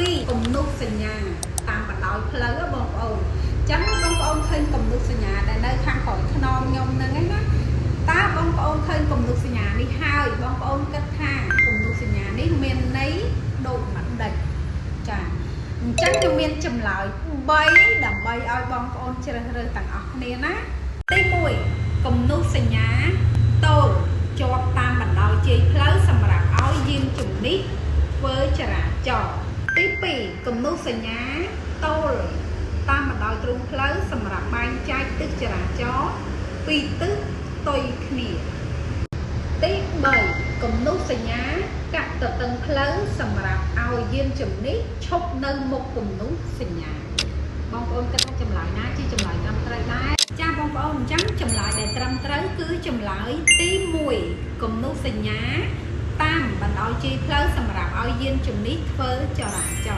2គំនុកសញ្ញាតាមបណ្ដោយផ្លូវបងប្អូនចាំបងប្អូនឃើញគំនុកសញ្ញាដែលនៅខាងក្រោយខ្នងខ្ញុំហ្នឹងឯណាតើបងប្អូនឃើញគំនុកសញ្ញានេះហើយបងប្អូនគិតថាគំនុកសញ្ញានេះមានន័យដូចមិនដេចចាអញ្ចឹងខ្ញុំមានចម្លើយ3ដើម្បីឲ្យបងប្អូនជ្រើសរើសទាំងអស់គ្នាណាទី1គំនុកសញ្ញាតូលជាប់តាមបណ្ដោយជ័យផ្លូវសម្រាប់ឲ្យយានជំនិះធ្វើចរាចរណ៍ទី2គំនុកសញ្ញាតូលតាមបណ្ដោយទ្រូងផ្លូវសម្រាប់បែងចែកទិសចរាចរណ៍ពីរទិសផ្ទុយគ្នាទី3គំនុកសញ្ញាកាត់ទទឹងផ្លូវសម្រាប់ឲ្យយានជំនិះឈប់នៅមុខគំនុកសញ្ញាបងប្អូនគិតថាចម្លើយណាជាចម្លើយត្រឹមត្រូវដែរចាបងប្អូនអញ្ចឹងចម្លើយដែលត្រឹមត្រូវគឺចម្លើយទី1គំនុកសញ្ញាតាមបណ្ដោយជ័យផ្លូវសម្រាប់ឲ្យយានជំនិះធ្វើចរាច